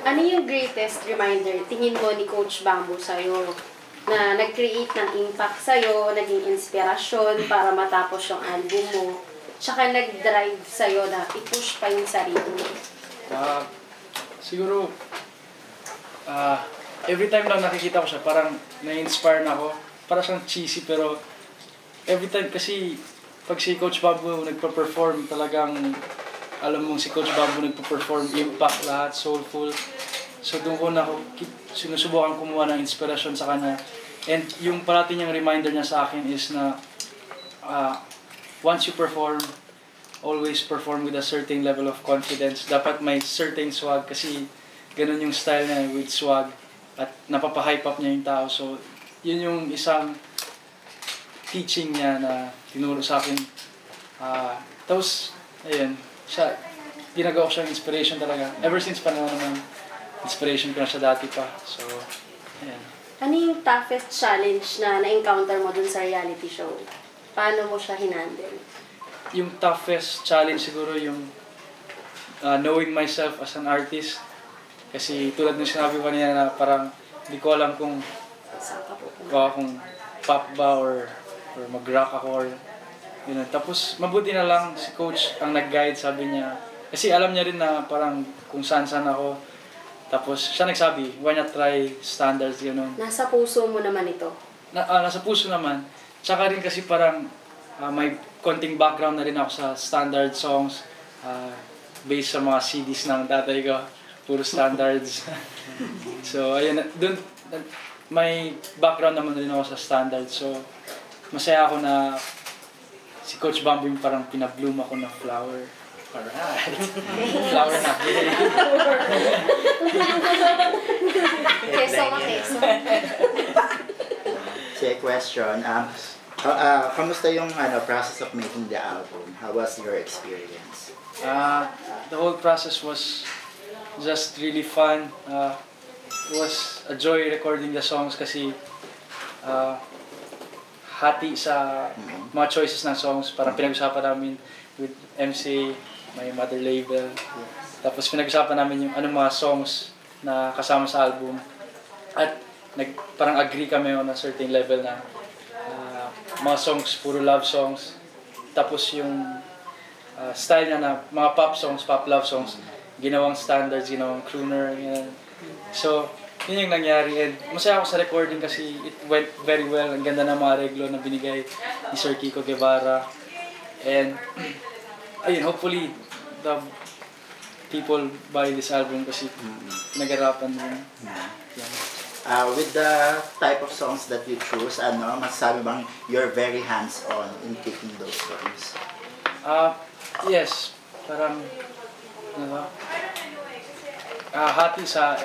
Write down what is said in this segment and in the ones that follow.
Ano yung greatest reminder tingin mo ni Coach Bamboo sa'yo na nag-create ng impact sa'yo, naging inspirasyon para matapos yung album mo, tsaka nag-drive sa'yo na i-push pa yung sarili mo? Siguro, every time lang nakikita ko siya, parang na-inspire na ako. Parang siyang cheesy, pero every time kasi pag si Coach Bamboo nagpa-perform, talagang alam mong si Coach Bamboo nagpa-perform, impact lahat, soulful. So doon ko na sinusubukan kumuha ng inspirasyon sa kanya. And yung parati niyang reminder niya sa akin is na once you perform, always perform with a certain level of confidence. Dapat may certain swag kasi ganun yung style niya with swag at napapahype up niya yung tao. So yun yung isang teaching niya na tinuro sa akin. Tapos, ayun, ginagawa ko siyang inspiration talaga. Ever since panahon naman, inspiration ko na siya dati pa. So, ayan. Ano yung toughest challenge na na-encounter mo dun sa reality show? Paano mo siya hinandle? Yung toughest challenge siguro yung knowing myself as an artist. Kasi tulad ng sinabi ko kanina na parang hindi ko alam kung kung pop ba or mag-rock ako or yun. Tapos mabuti na lang si Coach ang nag-guide, sabi niya. Kasi alam niya rin na parang kung saan ako. Tapos siya nagsabi, why not try standards, gano'n. Nasa puso mo naman ito? Nasa puso naman. Tsaka rin kasi parang may konting background na rin ako sa standard songs. Based sa mga CDs ng tatay ko. Puro standards. So, ayun. Dun, may background naman rin ako sa standards. So, masaya ako na si Coach Bamboo yung parang pinabloom ako ng flower. Alright. Flower na. Keso. Say question. Kamusta yung process of making the album? How was your experience? The whole process was just really fun. It was a joy recording the songs kasi hati sa mga choices ng songs. Parang pinag-usapan namin with MC, may mother label. Tapos pinag-usapan namin yung anong mga songs na kasama sa album. At parang agree kami on a certain level na mga songs, puro love songs. Tapos yung style niya na mga pop songs, pop love songs, ginawang standards, ginawang crooner. Yan. So, yun yung nangyari. And masaya ako sa recording kasi it went very well. Ang ganda ng mga reglo na binigay ni Sir Kiko Guevara. And ayun, hopefully the people buy this album kasi nag-arapan din. With the type of songs that you choose, masasabi bang you're very hands-on in picking those songs? Yes, parang hati sa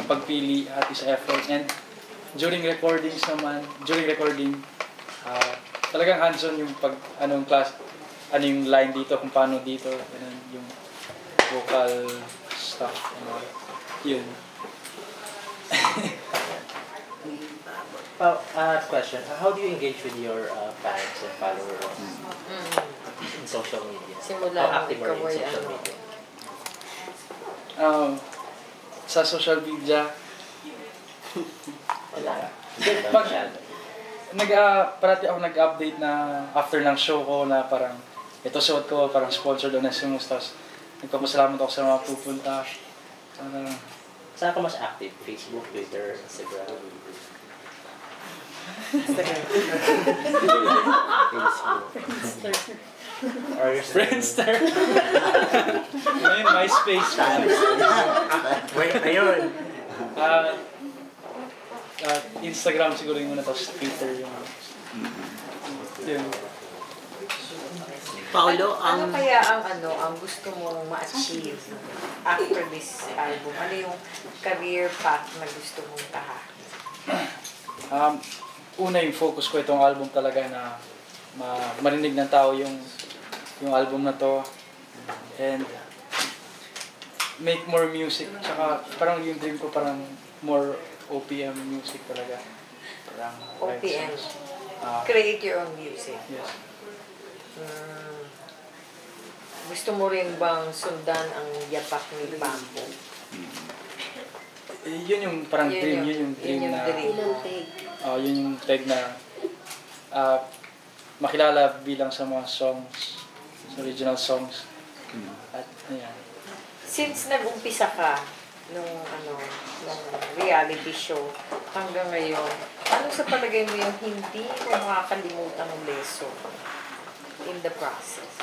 pagpili, hati sa effort. And during recording, talagang hands-on yung ano yung line dito, kung paano dito, yung vocal stuff, yun. Question, how do you engage with your fans and followers in social media? How active are you in social media? Sa social media, parati ako nag-update na after ng show ko na parang ito suot ko, parang sponsored on Onesimus. Tapos nagpapasalamat ako sa mga pupunta. Saan ka mas active? Facebook, Twitter, Instagram? Or Friendster. Ngayon, MySpace. Ayun. Instagram siguro yung muna, tapos Twitter yung yun. Paolo, ano kaya ang gusto mong ma-achieve after this album? Ano yung career path na gusto mong tahakin? Una yung focus ko itong album talaga na marinig ng tao yung album na to and make more music. Tsaka parang yung dream ko parang more OPM music talaga. Parang OPM. Create your own music. Yes. Gusto mo rin bang sundan ang yapak ni Bamboo? Yun yung parang dream, yun yung dream na, Ilang take? yun yung tag na makilala bilang sa mga songs, sa original songs. At ayan. Since nag-umpisa ka nung reality show hanggang ngayon, ano sa palagay mo yung hindi mo makakalimutang lesson in the process?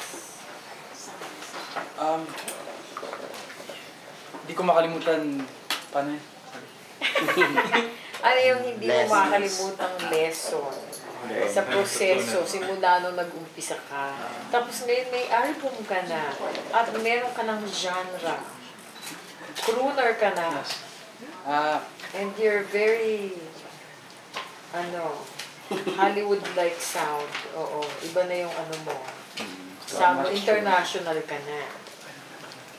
Hindi ko makalimutan, paano yun? Ano yung hindi mo Lessons. makakalimutang lesson sa proseso, simula nung nag-umpisa ka. Tapos ngayon may album ka na, at meron ka ng genre. Crooner ka na. And you're very, Hollywood-like sound. Oo, iba na yung mo. Sound international ka na.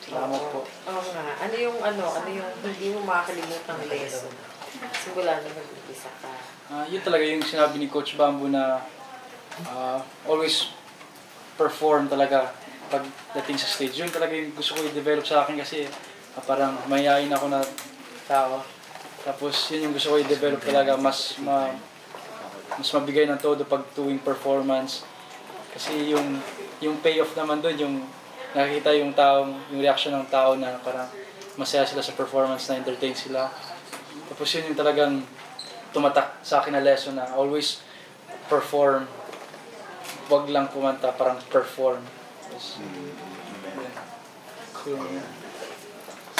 Salamat po. Oo nga. Ano yung hindi mo makakalimutang lesson? Simula nung nag-umpisa ka. Yun talaga yung sinabi ni Coach Bamboo na always perform talaga pagdating sa stage. Yun talaga yung gusto ko i-develop sa akin kasi parang mayayain ako na tao. Tapos yun yung gusto ko i-develop talaga, mas mabigay ng todo pag tuwing performance. Kasi yung payoff naman doon, yung nakikita yung reaction ng tao na parang masaya sila sa performance, na entertain sila. Tapos yun yung talagang tumatak sa akin na lesson na always perform. Huwag lang kumanta, parang perform. Yes. Cool.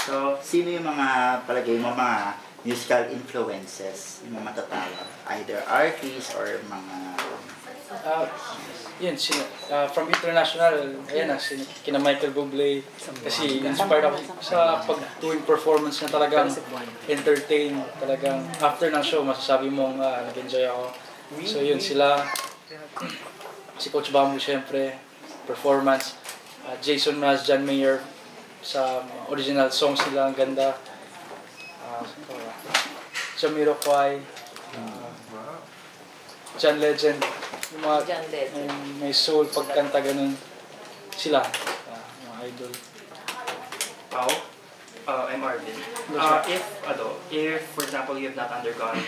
So, sino yung mga palagay mo mga musical influences yung mga matatawag? Either artists or mga... Yun, from international, ayan na, kina Michael Bublé. Kasi inspired ako sa pagtuwing performance na talagang entertain. Talagang after ng show, masasabi mong nag-enjoy ako. So yun, sila, si Coach Bamboo syempre, performance. Jason Mraz, John Mayer, sa original songs nila, ang ganda. Jamiroquai, John Legend, yung mga John Legend. may soul pagkanta ganun, sila, mga idol. Pao, I'm Arvin. If for example you have not undergone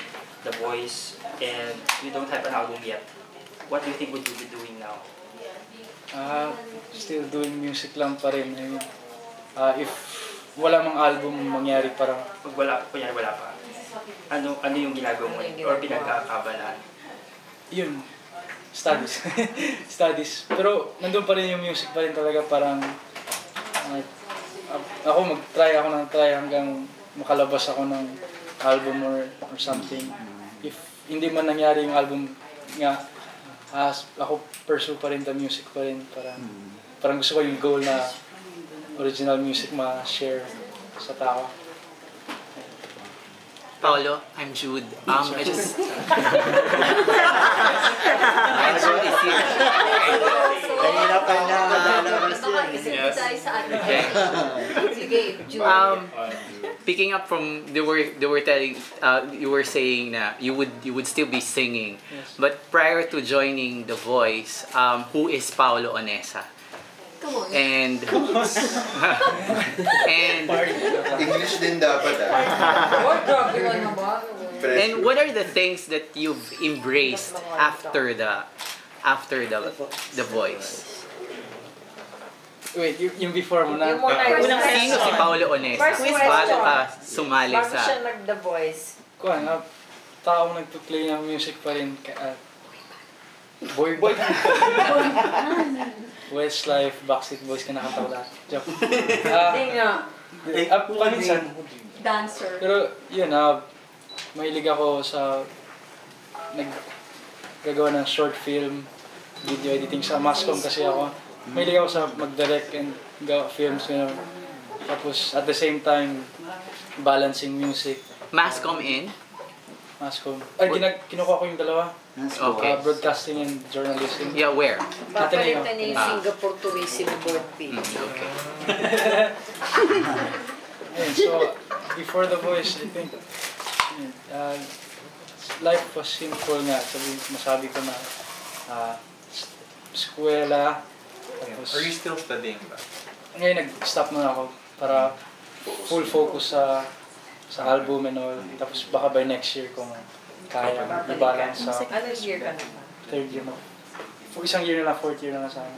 The Voice and you don't have an album yet, what do you think would you be doing now? Still doing music lang pa rin. I mean, if wala mang album mangyari, parang Pag kunyari wala pa, ano yung ginagawa mo or pinagkakabalaan? yun, studies. Studies. Pero nandun pa rin yung music pa rin talaga, parang ako mag-try hanggang makalabas ako ng album or something. If hindi man nangyari yung album nga, ako pursue pa rin the music pa rin. Parang gusto ko yung goal na original music ma-share sa tao. Paolo, I'm Jude. I just... I'm Jude is here. Kanina pa na lalabas yun. Yes. Okay. Sige, Jude. Picking up from you were saying na you would still be singing. Yes. But prior to joining The Voice, who is Paolo Onesa? Come on. And English din dapat and what are the things that you've embraced after the Voice? Wait, yung before mo na? Yung muna, Unang sino si Paolo Onesa? First Bago ka question. sumali Bago sa... siya nag-The Voice. Kuhan, taong nagpa-play ng music pa rin. Boy. Westlife, Backstreet Boys, kinakanta ko lahat. Joke. Hindi nga. Paminsan. Dancer. Pero yun, mahilig ako sa naggagawa ng short film, video editing sa Mascom kasi ako. Mahilig ako sa mag-direct and gawa films, you know. Tapos at the same time, balancing music. Mascom in? Mascom. Ay, kinukuha ko yung dalawa. Okay. Broadcasting and journalism. Yeah, where? Papalitan niya yung Singapore Tourism Board fee. Okay. Ayun, so, before The Voice, I think, life was simple nga. Masabi ko na, eskwela, tapos... Are you still studying ba? Ngayon, nag-stop na ako para full focus sa sa album and all. Tapos baka by next year kung kaya i-balance sa Anong year ka naman? third year na. Isang year na lang, fourth year na lang sana.